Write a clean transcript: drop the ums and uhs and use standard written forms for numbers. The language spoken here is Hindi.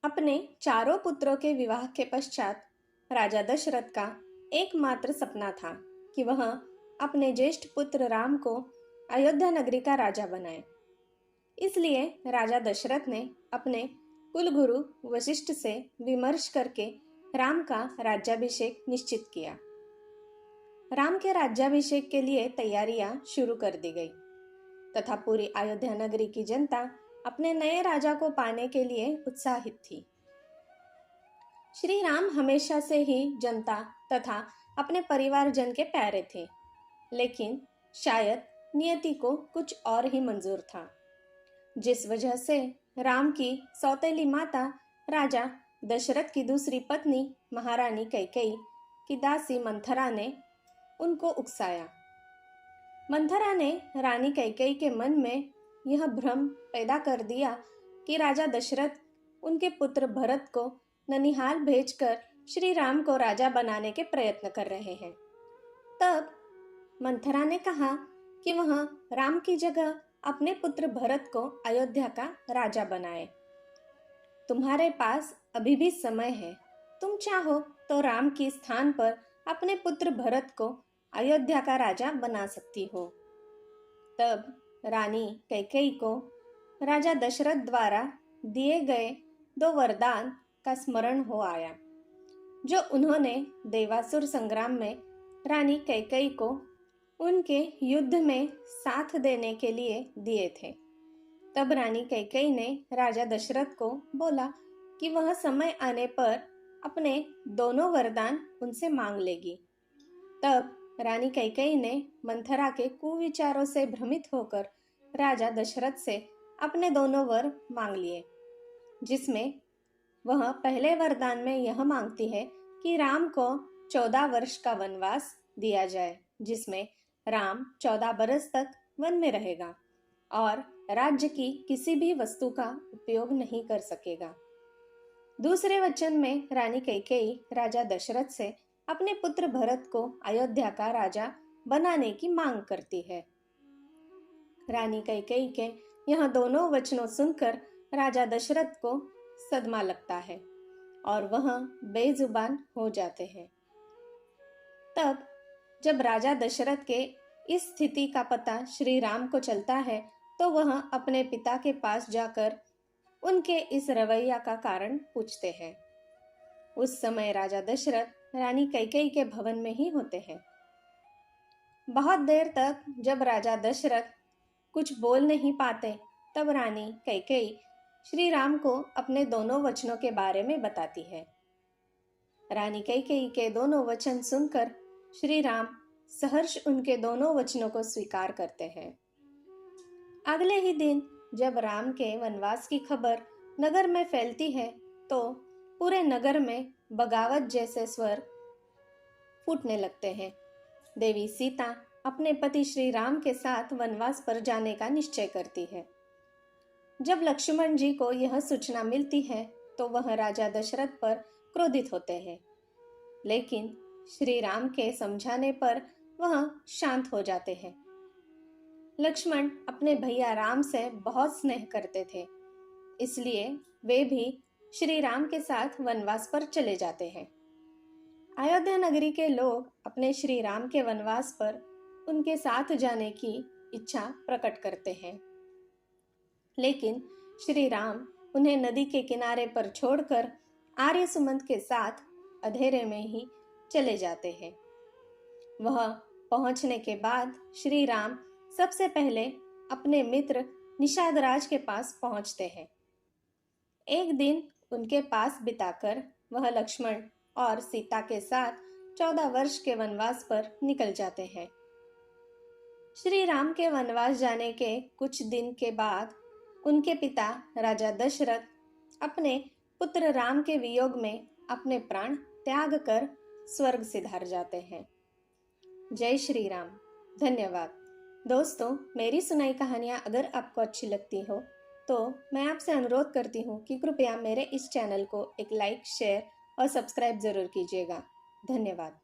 अपने चारों पुत्रों के विवाह के पश्चात राजा दशरथ का एकमात्र सपना था कि वह अपने ज्येष्ठ पुत्र राम को अयोध्या नगरी का राजा बनाए। इसलिए राजा दशरथ ने अपने कुलगुरु वशिष्ठ से विमर्श करके राम का राज्याभिषेक निश्चित किया। राम के राज्याभिषेक के लिए तैयारियां शुरू कर दी गई तथा पूरी अयोध्या नगरी की जनता अपने नए राजा को पाने के लिए उत्साहित थी। श्री राम हमेशा से ही जनता तथा अपने परिवारजन के प्यारे थे, लेकिन शायद नियति को कुछ और ही मंजूर था, जिस वजह से राम की सौतेली माता राजा दशरथ की दूसरी पत्नी महारानी कैकेयी की दासी मंथरा ने उनको उकसाया। मंथरा ने रानी कैकेयी के मन में यह भ्रम पैदा कर दिया कि राजा दशरथ उनके पुत्र भरत को ननिहाल भेजकर श्री राम को राजा बनाने के प्रयत्न कर रहे हैं। तब मंथरा ने कहा कि वह राम की जगह अपने पुत्र भरत को अयोध्या का राजा बनाए। तुम्हारे पास अभी भी समय है, तुम चाहो तो राम के स्थान पर अपने पुत्र भरत को अयोध्या का राजा बना सकती हो। तब रानी कैकेयी को राजा दशरथ द्वारा दिए गए 2 वरदान का स्मरण हो आया, जो उन्होंने देवासुर संग्राम में रानी कैकेयी को उनके युद्ध में साथ देने के लिए दिए थे। तब रानी कैकेयी ने राजा दशरथ को बोला कि वह समय आने पर अपने दोनों वरदान उनसे मांग लेगी। तब रानी कैकेयी ने मंथरा के कुविचारों से भ्रमित होकर राजा दशरथ से अपने दोनों वर मांग लिए, जिसमें वह पहले वरदान में यह मांगती है कि राम को 14 वर्ष का वनवास दिया जाए, जिसमें राम 14 बरस तक वन में रहेगा और राज्य की किसी भी वस्तु का उपयोग नहीं कर सकेगा। दूसरे वचन में रानी कैकेयी राजा दशरथ से अपने पुत्र भरत को अयोध्या का राजा बनाने की मांग करती है। रानी कैकेयी के यह दोनों वचनों सुनकर राजा दशरथ को सदमा लगता है और वह बेजुबान हो जाते हैं। तब जब राजा दशरथ के इस स्थिति का पता श्री राम को चलता है, तो वह अपने पिता के पास जाकर उनके इस रवैया का कारण पूछते हैं। उस समय राजा दशरथ रानी कैकेयी के भवन में ही होते हैं। बहुत देर तक जब राजा दशरथ कुछ बोल नहीं पाते, तब रानी कैकेयी श्री राम को अपने दोनों वचनों के बारे में बताती है। रानी कैकेयी के दोनों वचन सुनकर श्री राम सहर्ष उनके दोनों वचनों को स्वीकार करते हैं। अगले ही दिन जब राम के वनवास की खबर नगर में फैलती है, तो पूरे नगर में बगावत जैसे स्वर फूटने लगते हैं। देवी सीता अपने पति श्री राम के साथ वनवास पर जाने का निश्चय करती है। जब लक्ष्मण जी को यह सूचना मिलती है, तो वह राजा दशरथ पर क्रोधित होते हैं, लेकिन श्री राम के समझाने पर वह शांत हो जाते हैं। लक्ष्मण अपने भैया राम से बहुत स्नेह करते थे, इसलिए वे भी श्री राम के साथ वनवास पर चले जाते हैं। अयोध्या नगरी के लोग अपने श्री राम के वनवास पर उनके साथ जाने की इच्छा प्रकट करते हैं, लेकिन श्री राम उन्हें नदी के किनारे पर छोड़कर आर्य सुमंत के साथ अंधेरे में ही चले जाते हैं। वह पहुंचने के बाद श्री राम सबसे पहले अपने मित्र निषादराज के पास पहुंचते हैं। एक दिन उनके पास बिताकर वह लक्ष्मण और सीता के साथ 14 वर्ष के वनवास पर निकल जाते हैं। श्री राम के वनवास जाने के कुछ दिन के बाद उनके पिता राजा दशरथ अपने पुत्र राम के वियोग में अपने प्राण त्याग कर स्वर्ग सिधार जाते हैं। जय श्री राम। धन्यवाद। दोस्तों, मेरी सुनाई कहानियाँ अगर आपको अच्छी लगती हो तो मैं आपसे अनुरोध करती हूँ कि कृपया मेरे इस चैनल को एक लाइक, शेयर और सब्सक्राइब जरूर कीजिएगा। धन्यवाद।